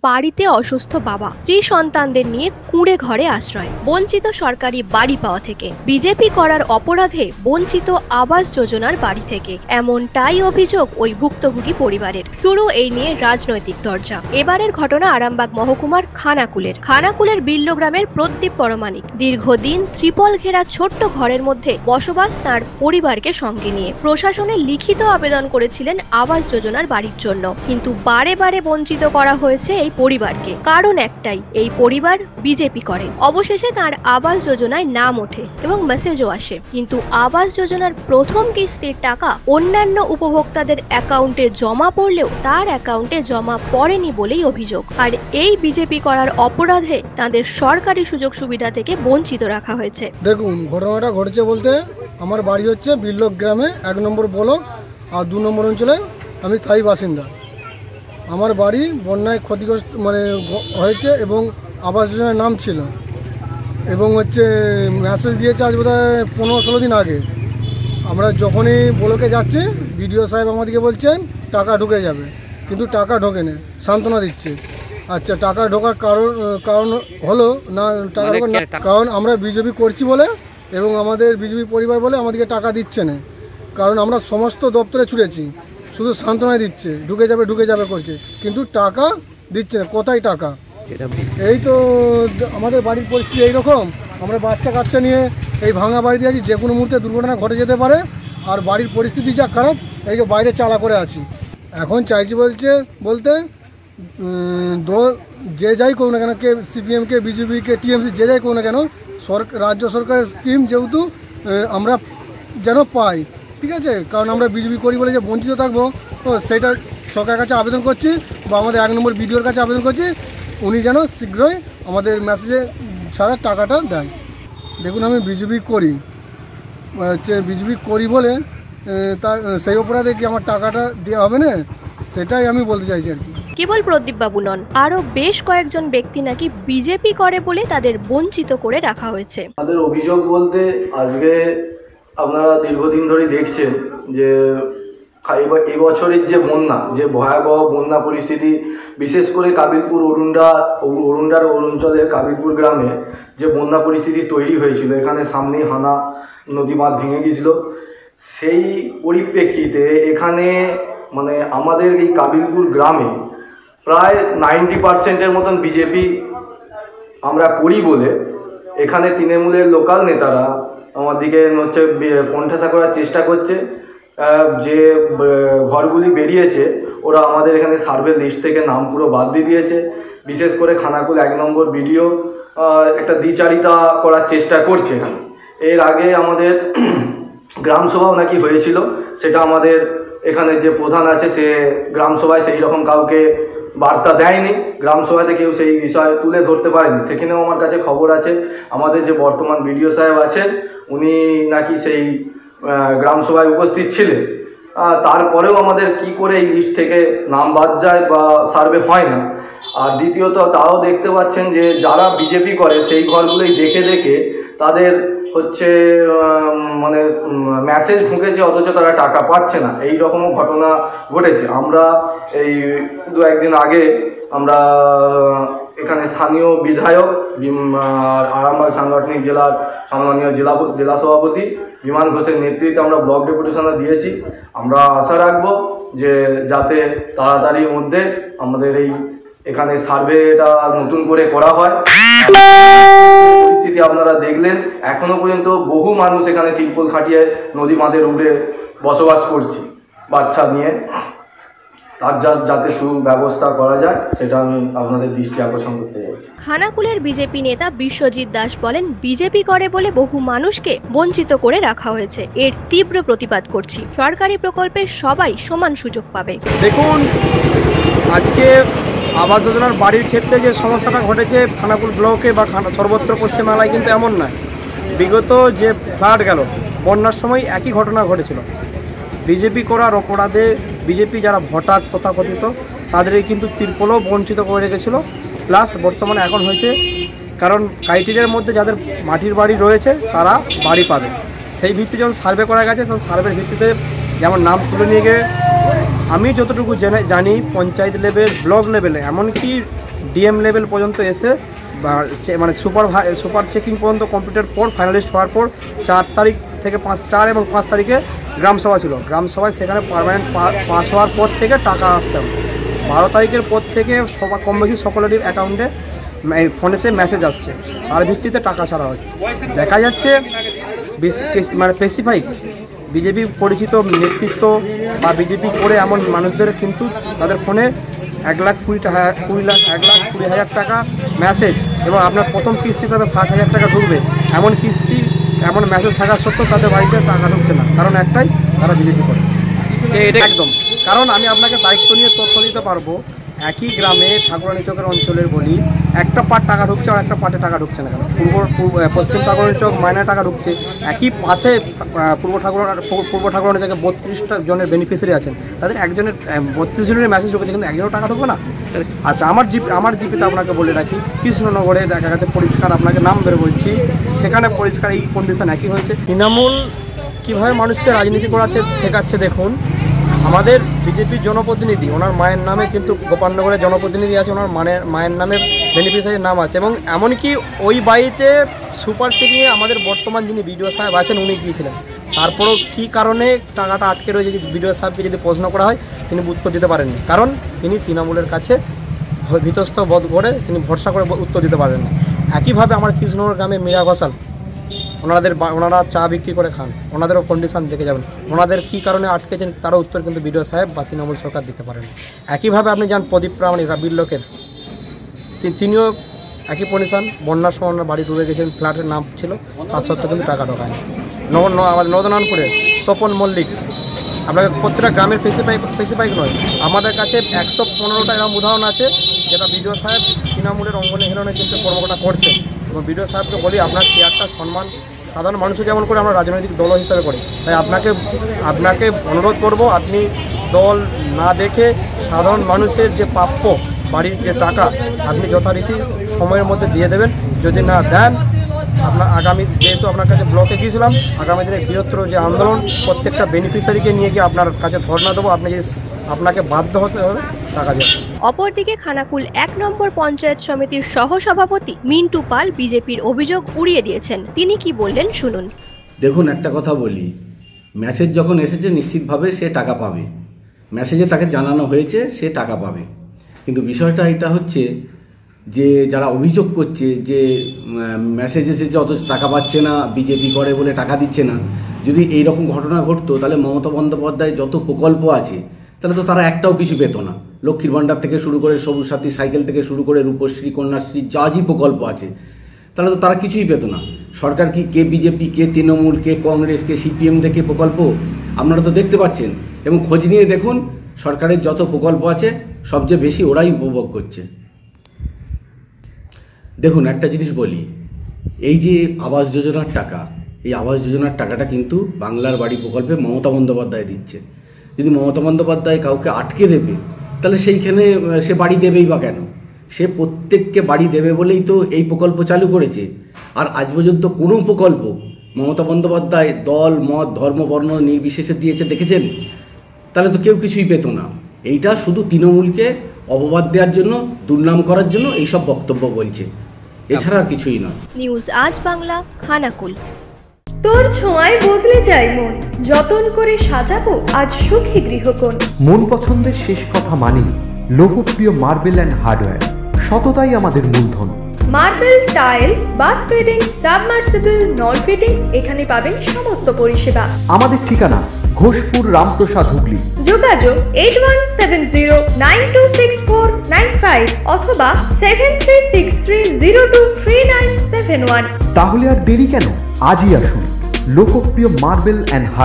বাড়িতে অসুস্থ বাবা, স্ত্রী সন্তানদের নিয়ে কুঁড়ে ঘরে আশ্রয়, বঞ্চিত সরকারি বাড়ি পাওয়া থেকে, বিজেপি করার অপরাধে বঞ্চিত আবাস যোজনার বাড়ি থেকে, এমনটাই অভিযোগ ওই ভুক্তভোগী পরিবারের। শুরু এই নিয়ে রাজনৈতিক দরজা। এবারের ঘটনা আরামবাগ মহকুমার খানাকুলের বিল্লো গ্রামের প্রদীপ পরমাণিক। দীর্ঘদিন ত্রিপল ঘেরা ছোট্ট ঘরের মধ্যে বসবাস তার পরিবারকে সঙ্গে নিয়ে প্রশাসনে লিখিত আবেদন করেছিলেন আবাস যোজনার বাড়ির জন্য, কিন্তু বারে বারে বঞ্চিত করা হয়েছে এই পরিবারকে। কারণ একটাই, এই পরিবার বিজেপি করে। অবশেষে তার আবাস যোজনায় নাম ওঠে এবং মেসেজও আসে, কিন্তু আবাস যোজনার প্রথম কিস্তির টাকা অন্যান্য উপভোক্তাদের অ্যাকাউন্টে জমা পড়লেও তার অ্যাকাউন্টে জমা পড়েনি বলেই অভিযোগ। আর এই বিজেপি করার অপরাধে তাদের সরকারি সুযোগ সুবিধা থেকে বঞ্চিত রাখা হয়েছে। দেখুন, ঘটনাটা ঘটেছে বলতে, আমার বাড়ি হচ্ছে বিল্লক গ্রামে 1 নম্বর ব্লক আর 2 নম্বর অঞ্চলে আমি স্থায়ী বাসিন্দা। আমার বাড়ি বন্যায় ক্ষতিগ্রস্ত হয়েছে এবং আবাস যোজনার নাম ছিল এবং মেসেজ দিয়েছে আজ বোধহয় 15-16 দিন আগে। আমরা যখনই ব্লকে যাচ্ছি বিডিও সাহেব আমাদেরকে বলছেন টাকা ঢুকে যাবে, কিন্তু টাকা ঢোকে না, সান্ত্বনা দিচ্ছে। আচ্ছা, টাকা ঢোকার কারণ হলো না, টাকা ঢোকার কারণ আমরা বিজেপি করছি বলে এবং আমাদের বিজেপি পরিবার বলে আমাদেরকে টাকা দিচ্ছে না। কারণ আমরা সমস্ত দপ্তরে ছুটেছি, শুধু সান্ত্বনায় দিচ্ছে ঢুকে যাবে করছে, কিন্তু টাকা দিচ্ছে না। কোথায় টাকা? এই তো আমাদের বাড়ির পরিস্থিতি এইরকম। আমরা বাচ্চা কাচ্চা নিয়ে এই ভাঙা বাড়িতে আছি, যে কোনো মুহূর্তে দুর্ঘটনা ঘটে যেতে পারে। আর বাড়ির পরিস্থিতি যা খারাপ, এই যে বাইরে চালা করে আছি। এখন চাইছি বলতে যে যাই করুক না কেন, কে সিপিএমকে, বিজেপিকে, টিএমসি, যে যাই করুক না কেন, রাজ্য সরকারের স্কিম যেহেতু আমরা যেন পাই, ঠিক আছে? কারণ আমরা বিজেপি করি বলে যে বঞ্চিত থাকবো, তো সেটা সরকারের কাছে আবেদন করছি বা আমাদের 1 নম্বর বিডিওর কাছে আবেদন করছি, উনি যেন শীঘ্রই আমাদের মেসেজে ছাড়া টাকাটা দেয়। দেখুন, আমি বিজেপি করি বিজেপি করি বলে সেই অপরাধে কি আমার টাকাটা দেওয়া হবে না, সেটাই আমি বলতে চাইছি আর কি। কেবল প্রদীপ বাবু নন, আরো বেশ কয়েকজন ব্যক্তি নাকি বিজেপি করে বলে তাদের বঞ্চিত করে রাখা হয়েছে। তাদের অভিযোগ বলতে, আজকে আপনারা দীর্ঘদিন ধরে দেখছেন যে এই বছরের যে বন্যা, যে ভয়াবহ বন্যা পরিস্থিতি, বিশেষ করে কাবিলপুর অরুন্ডার অঞ্চলের কাবিলপুর গ্রামে যে বন্যা পরিস্থিতি তৈরি হয়েছিল, এখানে সামনে হানা নদী বাঁধ ভেঙে গিয়েছিল। সেই পরিপ্রেক্ষিতে এখানে আমাদের এই কাবিলপুর গ্রামে প্রায় 90% মতন বিজেপি আমরা করি বলে এখানে তৃণমূলের লোকাল নেতারা আমাদেরকে কোণঠাসা করার চেষ্টা করছে। যে ঘরগুলি বেরিয়েছে, ওরা আমাদের এখানে সার্ভে লিস্ট থেকে নাম পুরো বাদ দিয়ে দিয়েছে। বিশেষ করে খানাকুল 1 নম্বর বিডিও একটা দ্বিচারিতা করার চেষ্টা করছে এখানে। এর আগে আমাদের গ্রামসভাও নাকি হয়েছিল, সেটা আমাদের এখানে যে প্রধান আছে সে গ্রামসভায় সেই রকম কাউকে বার্তা দেয়নি, গ্রামসভাতে কেউ সেই বিষয় তুলে ধরতে পারেনি। সেখানেও আমার কাছে খবর আছে, আমাদের যে বর্তমান বিডিও সাহেব আছেন উনি নাকি সেই গ্রামসভায় উপস্থিত ছিলেন। তারপরেও আমাদের কি করে এই লিস্ট থেকে নাম বাদ যায় বা সার্ভে হয় না। আর দ্বিতীয়ত, তাও দেখতে পাচ্ছেন যে যারা বিজেপি করে সেই ঘরগুলোই দেখে তাদের মেসেজ ঢুকেছে, অথচ তারা টাকা পাচ্ছে না। এই রকমও ঘটনা ঘটেছে। আমরা এই 2-1 দিন আগে আমরা এখানে স্থানীয় বিধায়ক আরামবাগ সাংগঠনিক জেলার সম্মানীয় জেলা সভাপতি বিমান ঘোষের নেতৃত্বে আমরা ব্লক ডেপুটেশনে দিয়েছি। আমরা আশা রাখবো যে যাতে তাড়াতাড়ির মধ্যে আমাদের এখানে সার্ভেটা নতুন করে করা হয়। পরিস্থিতি আপনারা দেখলেন, এখনো পর্যন্ত বহু মানুষ এখানে তিরপল খাটিয়ে নদী বাঁধের উপরে বসবাস করছে বাচ্চা নিয়ে। তার যাতে সুব্যবস্থা করা যায় সেটা আমি আপনাদের দৃষ্টি আকর্ষণ করতে চাইছি। খানাকুলের বিজেপি নেতা বিশ্বজিৎ দাস বলেন, বিজেপি করে বলে বহু মানুষকে বঞ্চিত করে রাখা হয়েছে। এর তীব্র প্রতিবাদ করছি। সরকারি প্রকল্পে সবাই সমান সুযোগ পাবে। দেখুন, আজকে আবাস যোজনার বাড়ির ক্ষেত্রে যে সমস্যাটা ঘটেছে খানাকুল ব্লকে বা সর্বত্র পশ্চিমবাংলায় কিন্তু এমন নয়। বিগত যে ফ্লাড গেল, বন্যার সময় একই ঘটনা ঘটেছিল। বিজেপি করার অপরাধে বিজেপি যারা ভোটার তথাকথিত তাদের কিন্তু তিরপলও বঞ্চিত করে রেখেছিল। প্লাস বর্তমানে এখন হয়েছে, কারণ ক্রাইটেরিয়ার মধ্যে যাদের মাটির বাড়ি রয়েছে তারা বাড়ি পাবে। সেই ভিত্তিতে যখন সার্ভে করা গেছে, তখন সার্ভের ভিত্তিতে যেমন নাম তুলে নিয়ে গিয়ে, আমি যতটুকু জানি পঞ্চায়েত লেভেল, ব্লক লেভেলে, এমনকি ডিএম লেভেল পর্যন্ত এসে মানে সুপার চেকিং পর্যন্ত কমপ্লিটের পর ফাইনালিস্ট হওয়ার পর 4 তারিখ থেকে 4 এবং 5 তারিখে গ্রামসভা ছিল। গ্রামসভায় সেখানে পার্মানেন্ট পাস হওয়ার পর থেকে টাকা আসতাম। 12 তারিখের পর থেকে কম বেশি সকলেরই অ্যাকাউন্টে ফোনেতে মেসেজ আসছে, তার ভিত্তিতে টাকা ছাড়া হচ্ছে। দেখা যাচ্ছে মানে স্পেসিফাইক বিজেপি পরিচিত নেতৃত্ব বা বিজেপি করে এমন মানুষদের কিন্তু তাদের ফোনে 1,20,000 টাকা মেসেজ এবং আপনার প্রথম কিস্তি তবে 60,000 টাকা ঢুকবে এমন কিস্তি এমন মেসেজ থাকা সত্ত্বেও তাদের বাড়িতে টাকা ঢুকছে না। কারণ একটাই, তারা বিজেপি করে। এটা একদম, কারণ আমি আপনাকে দায়িত্ব নিয়ে তথ্য দিতে পারবো, একই গ্রামে ঠাকুরানী চকের অঞ্চলের বলি একটা পাট টাকা ঢুকছে আর একটা পাটে টাকা ঢুকছে না কেন? পশ্চিম ঠাকুরানী চক মাইনে টাকা ঢুকছে, একই পাশে পূর্ব ঠাকুরানী চকে 32 জনের বেনিফিশিয়ারি আছেন, তাদের একজনের 32 জনের মেসেজ ঢুকেছে কিন্তু একজনের টাকা ঢুকবে না। আচ্ছা, আমার জিপিতে আপনাকে বলে রাখি, কৃষ্ণনগরে দেখা গেছে পরিষ্কার, আপনাকে নাম বের বলছি, সেখানে পরিষ্কার এই কন্ডিশন একই হয়েছে। তৃণমূল কীভাবে মানুষকে রাজনীতি করাচ্ছে শেখাচ্ছে দেখুন। আমাদের বিজেপির জনপ্রতিনিধি, ওনার মায়ের নামে কিন্তু গোপালনগরের জনপ্রতিনিধি আছে, ওনার মায়ের নামে বেনিফিশিয়ারির নাম আছে, এবং এমনকি ওই বাড়িতে সুপার চেকিংয়ে আমাদের বর্তমান যিনি বিডিও সাহেব আছেন উনি গিয়েছিলেন। তারপরেও কী কারণে টাকাটা আটকে রয়েছে, যদি বিডিও সাহেবকে যদি প্রশ্ন করা হয় তিনি উত্তর দিতে পারেননি, কারণ তিনি তৃণমূলের কাছে ভীতস্ত বোধ করে তিনি ভরসা করে উত্তর দিতে পারেন না। একইভাবে আমার কৃষ্ণনগর গ্রামে মীরা ঘোষাল, ওনারা চা বিক্রি করে খান, ওনাদেরও কন্ডিশন দেখে যাবেন, ওনাদের কী কারণে আটকেছেন তারও উত্তর কিন্তু বিডিও সাহেব বা তৃণমূল সরকার দিতে পারেন। একইভাবে আপনি যান প্রদীপ প্রামাণিক বিল্লোকের, তিনিও একই কন্ডিশন, বন্যার সময় ওনার বাড়ি ডুবে গেছেন, ফ্ল্যাটের নাম ছিল, তার সত্ত্বেও কিন্তু টাকা ঢোকায়নি। আমাদের নদনানপুরে তপন মল্লিক, আপনাকে প্রত্যেকটা গ্রামের স্পেসিফাইক নয়, আমাদের কাছে 115টা এরকম উদাহরণ আছে যেটা বিডিও সাহেব তৃণমূলের অঙ্গনে হেলনে কিন্তু কর্মকর্তা করছে। এবং বিডিও সাহেবকে বলি, আপনার চেয়ারটা সম্মান সাধারণ মানুষকে যেমন করে আমরা রাজনৈতিক দল হিসাবে করি, তাই আপনাকে অনুরোধ করব, আপনি দল না দেখে সাধারণ মানুষের যে প্রাপ্য বাড়ির যে টাকা আপনি যথারীতি সময়ের মধ্যে দিয়ে দেবেন। যদি না দেন, আপনার আগামী, যেহেতু আপনার কাছে ব্লকে গিয়েছিলাম, আগামী দিনে বৃহত্তর যে আন্দোলন, প্রত্যেকটা বেনিফিশিয়ারিকে নিয়ে গিয়ে আপনার কাছে ধর্ণা দেবো, আপনাকে বাধ্য হতে হবে টাকা দেওয়া। অপরদিকে খানাকুল 1 নম্বর পঞ্চায়েত সমিতির সহসভাপতি মিন্টু পাল বিজেপির অভিযোগ উড়িয়ে দিয়েছেন। তিনি কি বললেন শুনুন। দেখুন, একটা কথা বলি, মেসেজ যখন এসেছে নিশ্চিতভাবে সে টাকা পাবে, মেসেজে তাকে জানানো হয়েছে সে টাকা পাবে। কিন্তু বিষয়টা এটা হচ্ছে যে যারা অভিযোগ করছে যে মেসেজ এসেছে অথচ টাকা পাচ্ছে না, বিজেপি করে বলে টাকা দিচ্ছে না, যদি এই রকম ঘটনা ঘটতো তাহলে মমতা বন্দ্যোপাধ্যায় যত প্রকল্প আছে তাহলে তো তারা একটাও কিছু পেত না। লক্ষ্মীর ভাণ্ডার থেকে শুরু করে সবুজ সাথী সাইকেল থেকে শুরু করে রূপশ্রী, কন্যাশ্রী, যা যা প্রকল্প আছে তাহলে তো তারা কিছুই পেত না। সরকার কি কে বিজেপি, কে তৃণমূল, কে কংগ্রেস, কে সিপিএম থেকে প্রকল্প আপনারা তো দেখতে পাচ্ছেন, এবং খোঁজ নিয়ে দেখুন সরকারের যত প্রকল্প আছে সবচেয়ে বেশি ওরাই উপভোগ করছে। দেখুন, একটা জিনিস বলি, এই যে আবাস যোজনার টাকা, এই আবাস যোজনার টাকাটা কিন্তু বাংলার বাড়ি প্রকল্পে মমতা বন্দ্যোপাধ্যায় দিচ্ছে। যদি মমতা বন্দ্যোপাধ্যায় কাউকে আটকে দেবে তাহলে সেইখানে সে বাড়ি দেবেই বা কেন? সে প্রত্যেককে বাড়ি দেবে বলেই তো এই প্রকল্প চালু করেছে। আর আজ পর্যন্ত কোনো প্রকল্প মমতা বন্দ্যোপাধ্যায় দল, মত, ধর্ম, বর্ণ নির্বিশেষে দিয়েছে দেখেছেন? তাহলে তো কেউ কিছুই পেত না। এইটা শুধু তৃণমূলকে অপবাদ দেওয়ার জন্য, দুর্নাম করার জন্য এইসব বক্তব্য বলছে, এছাড়া আর কিছুই নয়। নিউজ আজ বাংলা, খানাকুল। তোর ছোঁয়ায় বদলে যায় মন, যতন করে সাজাবো আজ সুখী গৃহকোণ। মন পছন্দের শেষ কথা মানি লোকপ্রিয় মার্বেল অ্যান্ড হার্ডওয়্যার, সততাই আমাদের মূলধন। Marble, tiles, bath fitting, submersible, নল ফিটিংস, এখানে পাবেন সমস্ত পরিষেবা। আমাদের ঠিকানা ঘোষপুর, রামপ্রসাদ, হুগলি। যোগাযোগ 8170926495 অথবা 7363023971। তাহলে আর দেরি কেন, আজই আসুন। লোকপ্রিয় মার্বেল অ্যান্ড